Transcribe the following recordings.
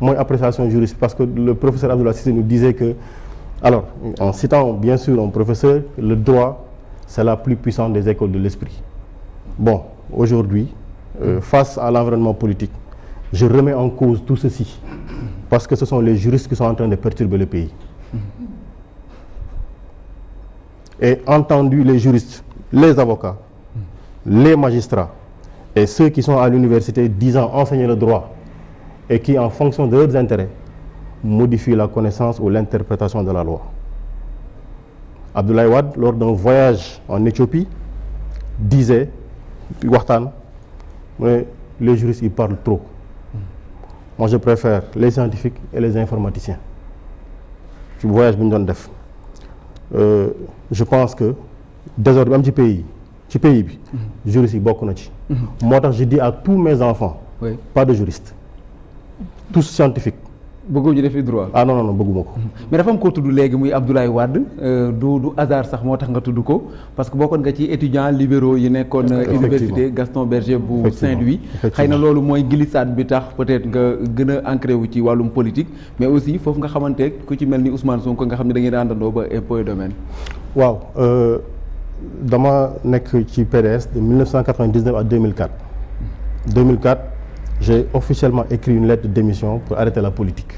mooy appréciation juriste parce que le professeur Abdoulaye Cissé nous disait que alors en citant bien sûr un professeur, le droit c'est la plus puissante des écoles de l'esprit. Bon, aujourd'hui face à l'environnement politique, je remets en cause tout ceci parce que ce sont les juristes qui sont en train de perturber le pays. Et entendu les juristes, les avocats, les magistrats et ceux qui sont à l'université disant enseigner le droit et qui en fonction de leurs intérêts modifient la connaissance ou l'interprétation de la loi. Abdoulaye Wade, lors d'un voyage en Éthiopie, disait waxtaan mais les juristes ils parlent trop. Moi je préfère les scientifiques et les informaticiens ci voyage bi ñu doon def je pense que désordre bi am ci pays bi juristes yi bokk na ci. moo tax je dis à tous mes enfants. Oui. Pas de juristes tous scientifiques. bëggoo ñu defi droit. Ah non bëgguma ko. mais dafa am koo tudd léegi muy Abdoulaye Wade du hasard sax moo tax nga tudd ko parce que bokkoon nga ci étudiants libéraux yi nekkoon université Gaston Berger bu Saint-Louis. Xëy na loolu mooy glissade bi tax peut-être nga gën a ancré wu ci wàllum politique mais aussi foofu nga xamante ku ci mel ni Ousmane Sonko nga xam ne da ngeen àndandoo ba impôt et domaine. waaw dama nekk ci PDS de 1999 à 2004. 2004 j'ai officiellement écrit une lettre de démission pour arrêter la politique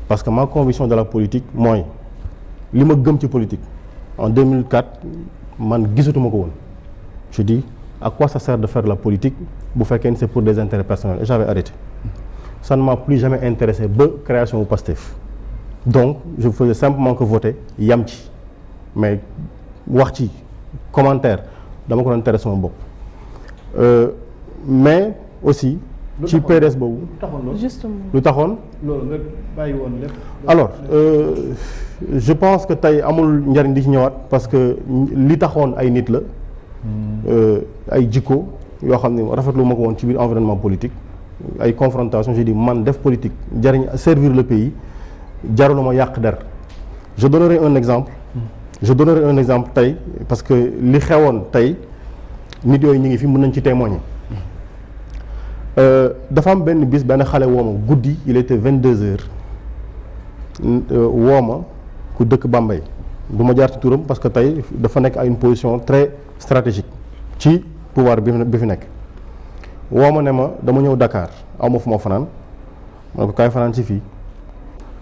parce que ma conviction de la politique mooy li ma gëm ci politique en 2004 man gisatuma ko woon je dis à quoi ça sert de faire de la politique bu fekkee ni c'est pour des intérêts personnels et j'avais arrêté ça ne m'a plus jamais intéressé ba création bu Pastef donc je faisais simplement que voter yam ci mais wax ci commentaire dama ko doon tere sama bopp mais aussi ci PDS boobu justement lu taxoon loolu nga bàyyi woon lépp. alors je pense que tey amul njariñ di ci ñëwaat parce que li taxoon ay nit la ay jikko yoo xam ne rafetlu ma ko woon ci biir environnement politique ay confrontation j'ai dit man def politique jariñ servir le pays jarul ma yàq der je donnerai un exemple tey parce que li xewoon tey nit yooyu ñu ngi fi mën nañ ci témoigner dafa am benn bis benn xale wooma guddi il était 22 heures wooma ku dëkk Bambey du ma jaar ci turam parce que tey dafa nekk à une position très stratégique ci pouvoir bi fi nekk wooma ne ma dama ñëw Dakar aw ma fu ma fanaan ma ne ko kaay fanaan ci fii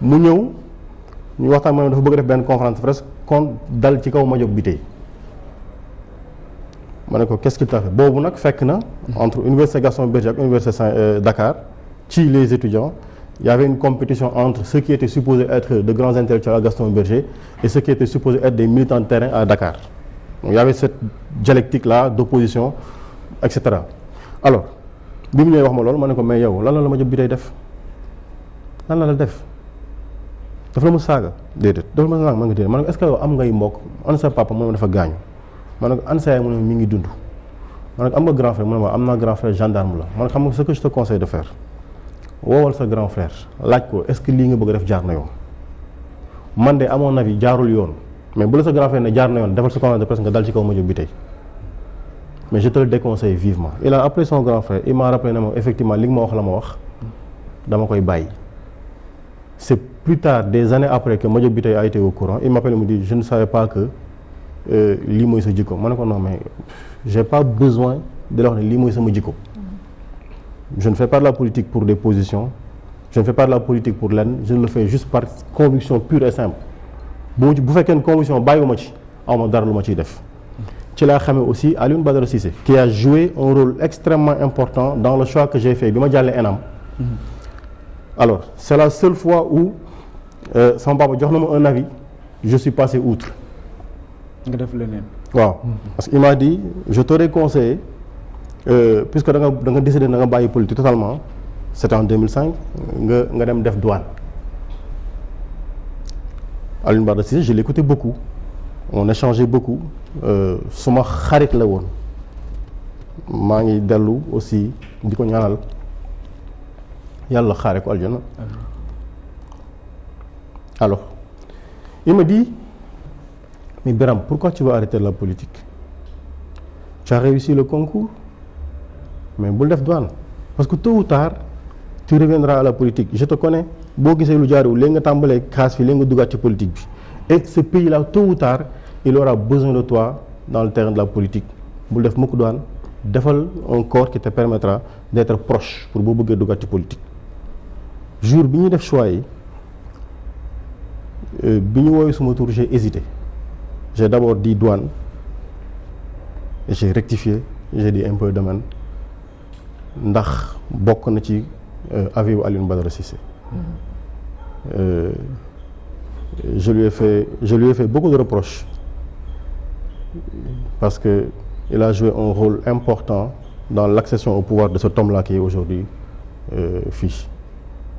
mu ñëw ñu waxtaan ma ne dafa bëgg def benn conférence presse kon dal ci kaw ma jóg bi tey ma ne ko qu'est-ce qu'il t'a fait boobu nag fekk na entre université Gaston Berger ak université Dakar ci les étudiants il y avait une compétition entre ceux qui étaient supposés être de grands intellectuels à Gaston Berger et ceux qui étaient supposés être des militants de terrain à Dakar donc il y avait cette dialectique là d'opposition et cetera alors bi mu ñëwee wax ma loolu ma ne ko mais yow lan la ma jëm bi tey def lan la def dafa la mu saaga déedéet dafa ma saaga ma nga déedéet ma ne ko est-ce que yow am ngay mbokk an sa papa mu ne dafa gaañu ma ne ko an sa yaay mu ne mi ngi dund ma ne ko am nga grand frère mu ne ma am naa grand frère gendarme la ma ne ko xam nga ce que je te conseille de faire woowal sa grand frère laaj ko est-ce que lii nga bëgg a def jaar na yoon man de à mon avis jaarul yoon mais bu la sa grand frère ne jaar na yoon defal sa conférence de presse nga dal ci kaw ma jóg bi tey mais je te le déconseille vivement il a appelé son grand frère il m'a rappelé ne ma effectivement li nga ma wax la ma wax dama koy bàyyi c'est plus tard des années après que Madiop Bitèye a été au courant il m'appelle et me dit je ne savais pas que lii mooy sa jikko ma ne ko non mais j'ai pas besoin de la wax ne lii mooy sama jikko je ne fais pas de la politique pour des positions je ne fais pas de la politique pour lenn je le fais juste par conviction pure et simple bu fekkee ne conviction bàyyiwuma ci awma dara lu ma ciy def ci laa xamee aussi Alioune Badara Cissé qui a joué un rôle extrêmement important dans le choix que j'ai fait bi ma jàllee ENAM alors c'est la seule fois où sama papa jox na ma un avis je suis passé outre nga def leneen. waaw parce qu'il m'a dit je t'aurais conseillé puisque da nga décidé da nga bàyyi politique totalement c'était en 2005 nga dem def douane Alioune Badara Cissé je l'écoutais beaucoup on échangeait beaucoup suma xarit la woon maa ngi dellu aussi di ko ñaanal yàlla xaare ko aljana alors il me dit mais Birame pourquoi tu veux arrêter la politique tu as réussi le concours mais bul def douane parce que tôt ou tard tu reviendras à la politique je te connais boo gisee lu jaaruwul léegi nga tàmbalee xaas fi léegi nga duggaat ci politique bi et ce pays là tôt ou tard il aura besoin de toi dans le terrain de la politique bul def mukk doon defal un corps qui te permettra d'être proche pour boo bëggee duggaat ci politique jour bi ñuy def choix yi bi ñu woowee suma tour j'ai hésité j'ai d'abord dit douane et j'ai rectifié j'ai dit impôt domaine ndax bokk na ci avis wu Alioune Badara Cissé je lui ai fait beaucoup de reproches parce que il a joué un rôle important dans l'accession au pouvoir de cet homme-là qui est aujourd'hui fii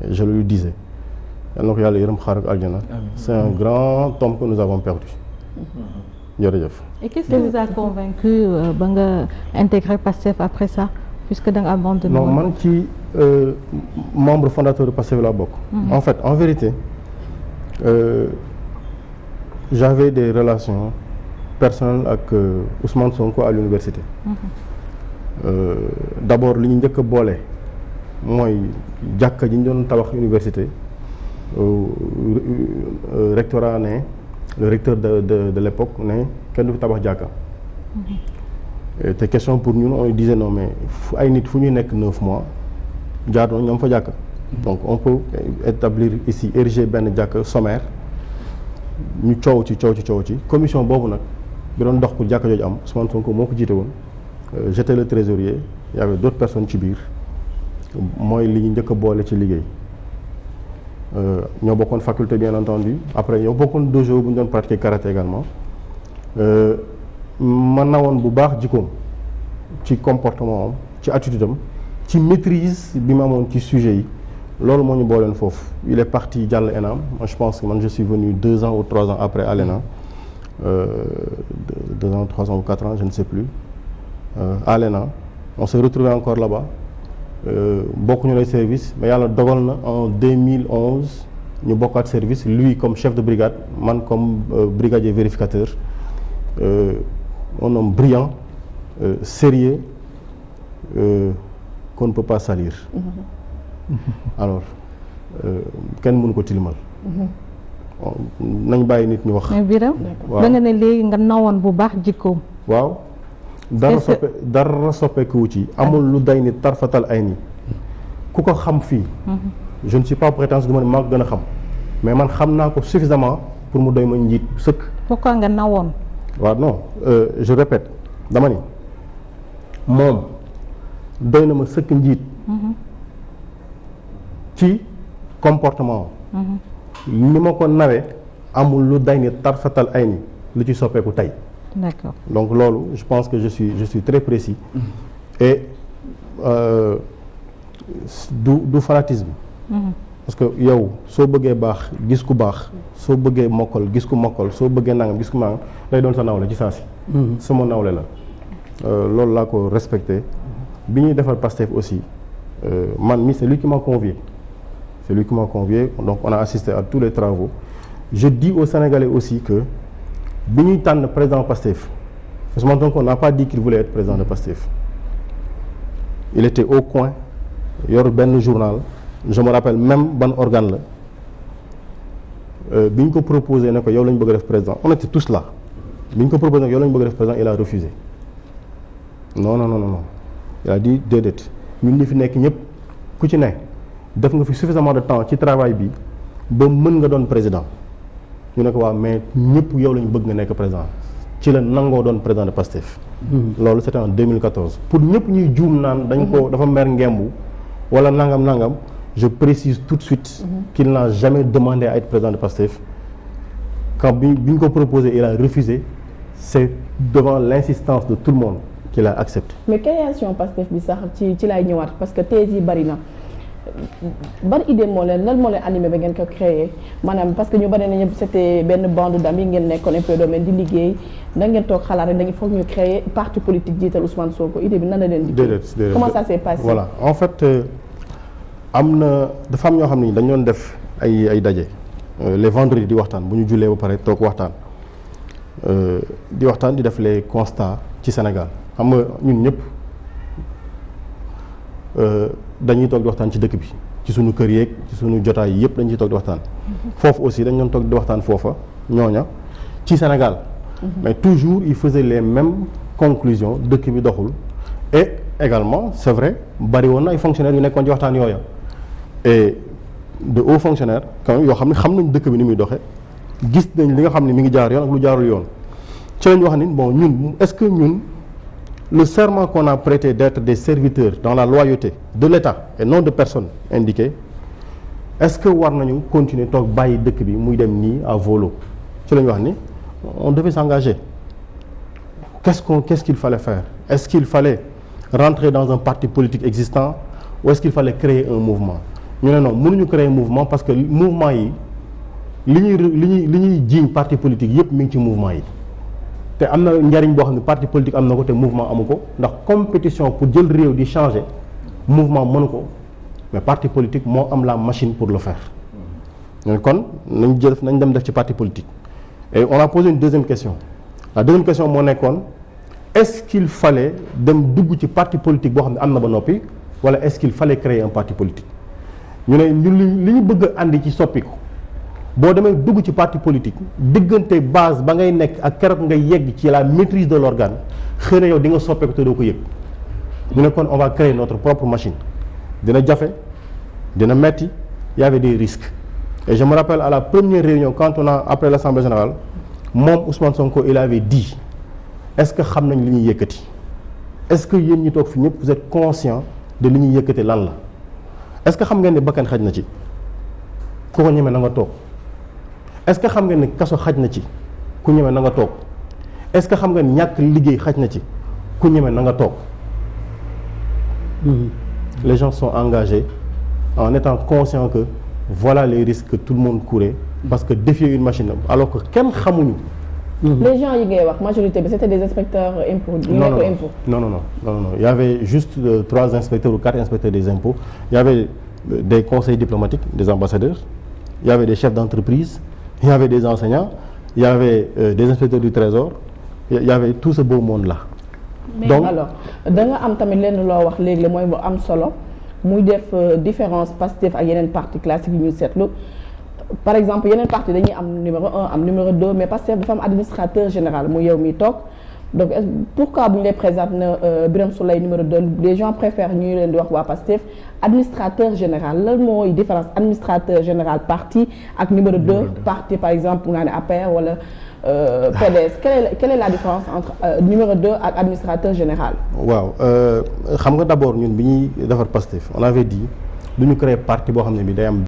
je lui disais yal na ko yàlla yërëm xaar ak aljana c'est un grand homme que nous avons perdu jërëjëf. Et qu'est-ce qui vous a convaincu ba nga intégrer Pastef après ça puisque da nga abandonné. Non man ci membre fondateur de Pastef laa bokk. En fait en vérité j'avais des relations personnelles ak Ousmane Sonko à l'université. D'abord li ñu njëkk a boole mooy jàkka ji ñu doon tabax université rectorat ne le recteur de l'époque ne kenn du fi tabax jàkka. te question pour ñun on disait non mais ay nit fu ñuy nekk 9 mois jaar na ñoom fa jàkka. donc on peut établir ici ériger benn jàkka sommaire ñu coow ci commission boobu nag bi doon dox pour jàkka jooju am Ousmane Sonko moo ko jiite woon j'étais le trésorier il y avait d'autres personnes ci biir mooy li ñu njëkk a boole ci liggéey ñoo bokkoon faculté bien entendu après ñoo bokkoon dojo bu ñu doon pratiquer karaté également ma nawoon bu baax jikkoom ci comportement am ci attitude am ci maîtrise bi ma amoon ci sujet yi loolu moo ñu booleen foofu il est parti jàll ENAM moi je pense que man je suis venu 2 ans ou 3 ans après à l'ENA 2 ans 3 ans ou 4 ans je ne sais plus à l'ENA on s'est retrouvé encore là-bas bokkuñu lay service mais yàlla dogal na en 2011 ñu bokkaat service lui comme chef de brigade man comme brigadier vérificateur un homme brillant sérieux qu'on ne peut pas salir alors kenn mënu ko tilimal nañ bàyyi nit ñu wax. mais Birame da nga ne léegi nga nawoon bu baax jikkoom. waaw dara soppeeku ci amul lu day ni tarfatal ay ni ku ko xam fii. je ne suis pas prétentieux du ma ne maa ko gën a xam mais man xam naa ko suffisamment pour mu doy ma njiit sëkk. pourquoi nga nawoon. waaw non je répète dama ni moom doy na ma sëkk njiit. ci comportement ni ma ko nawee amul lu day ni tarfatal ay ni lu ci soppeeku tey. D'accord. Donc loolu je pense que je suis très précis et du fanatisme. Parce que yow soo bëggee baax gis ku baax soo bëggee mokkal gis ku mokkal soo bëggee nangam gis ku nangam day doon sa nawle ci saa si. sama nawle la loolu laa ko respecté bi ñuy defar Pastef aussi man mi c'est lui qui m'a convié donc on a assisté à tous les travaux je dis aux Sénégalais aussi que bi ñuy tànn président Pastef Ousmane Sonko n'a pas dit qu'il voulait être président de Pastef il était au coin yor benn journal je me rappelle même ban organe la bi ñu ko proposé ne ko yow la ñu bëgg a def président on était tous là bi ñu ko proposé ne ko yow la ñu bëgg a def président il a refusé non il a dit déedéet ñun ñi fi nekk ñëpp ku ci ne def nga fi suffisamment de temps ci travail bi ba mën nga doon président ñu ne ko waaw mais ñëpp yow la ñu bëgg nga nekk président ci la nangoo doon président de Pastef. loolu c'était en 2014 pour ñëpp ñuy juum naan dañ ko dafa mer ngembu wala nangam je précise tout de suite qu'il n'a jamais demandé à être président de Pastef quand bi ñu ko proposé il a refusé c'est devant l'insistance de tout le monde qu'il a accepté. mais création Pastef bi sax ci lay ñëwaat parce que thèse yi bari na ban idée moo leen animé ba ngeen ko créé maanaam parce que ñu bari nañu c'était benn bande d'amis ngeen nekkoon un peu domaine di liggéey da ngeen toog xalaat rek da ngeen foog ñu créer parti politique jiital Ousmane Sonko idée bi nan la leen di. déedéet comment ça s'est passé. voilà en fait dafa am ñoo xam ne dañu doon def ay daje les vendredis di waxtaan bu ñu jullee ba pare toog waxtaan di def les constats ci Sénégal xam nga ñun ñëpp dañuy toog di waxtaan ci dëkk bi ci sunu kër yeeg ci sunu jotaay yëpp dañ ciy toog di waxtaan. foofu aussi dañ doon toog di waxtaan foofa ñooña ci Sénégal. mais toujours il faisait les mêmes conclusions dëkk bi doxul. et également c'est vrai bari woon na ay fonctionnaires yu nekkoon ci waxtaan yooya et de hauts fonctionnaires quand même yoo xam ne xam nañ dëkk bi ni muy doxee gis nañ li nga xam ne mi ngi jaar yoon ak lu jaarul yoon ci lañ wax ni bon ñun est-ce que ñun le serment qu'on a prêté d'être des serviteurs dans la loyauté de l'État et non de personnes indiquées est-ce que war nañu continuer toog bàyyi dëkk bi muy dem nii à volo ci lañ wax ni on devait s'engager qu'est-ce qu'il fallait faire est-ce qu'il fallait rentrer dans un parti politique existant ou est-ce qu'il fallait créer un mouvement ñu ne non mënuñu créer un mouvement parce que mouvement yi li ñuy jiiñ parti politique yépp mi ngi ci mouvement yi te am na njariñ boo xam ne parti politique am na ko te mouvement amu ko ndax compétition pour jël réew di changer mouvement mënu ko mais parti politique moo am la machine pour le faire kon nañ dem def ci parti politique et on a posé une deuxième question la deuxième question moo nekkoon est-ce qu'il fallait dem dugg ci parti politique boo xam ne am na ba noppi wala est-ce qu'il fallait créer un parti politique ñu ne ñun li ñu bëgg a andi ci soppiku boo demee dugg ci parti politique diggante base ba ngay nekk ak keroog ngay yegg ci la maîtrise de l'organe xëy na yow di nga soppeeku te doo ko yëg ñu ne kon on va créer notre propre machine dina jafe dina metti y avait des risques et je me rappelle à la première réunion quand on a après l'Assemblée générale moom Ousmane Sonko il avait dit est-ce que xam nañ li ñuy yëkkati est-ce que yéen ñi toog fi ñëpp vous êtes conscient de li ñuy yëkkati lan la est-ce que xam ngeen ne bakkan xaj na ci ku ko ñeme na nga toog est-ce que xam ngeen ne kaso xaj na ci ku ñeme na nga toog est-ce que xam ngeen ñàkk liggéey xaj na ci ku ñeme na nga toog les gens sont engagés en étant conscients que voilà les risques que tout le monde courait parce que défier une machine alors que kenn xamuñu. les gens yi ngay wax majorité bi c'était des inspecteurs impôts. non il y avait juste 3 inspecteurs ou 4 inspecteurs des impôts il y avait des conseillers diplomatiques des ambassadeurs il y avait des chefs d'entreprise il y avait des enseignants il y avait des inspecteurs du trésor il y avait tout ce beau monde là. mais donc alors da nga am tamit lenn loo wax léegi la mooy bu am solo muy def différence Pastef ak yeneen parti classique yi ñu seetlu par exemple yeneen parti dañuy am numéro 1 am numéro 2 mais Pastef dafa am administrateur général mu yow mi toog donc pourquoi bu ñu lay présente na Birame Souleye numéro 2 les gens préfèrent ñu leen di wax waa Pastef administrateur général lan mooy différence administrateur général parti ak numéro 2 parti par exemple mu naa ne APR wala PDS quelle est la différence entre numéro 2 ak administrateur général. waaw xam nga d'abord ñun bi ñuy defar Pastef on avait dit du ñu créer parti boo xam ne bi day am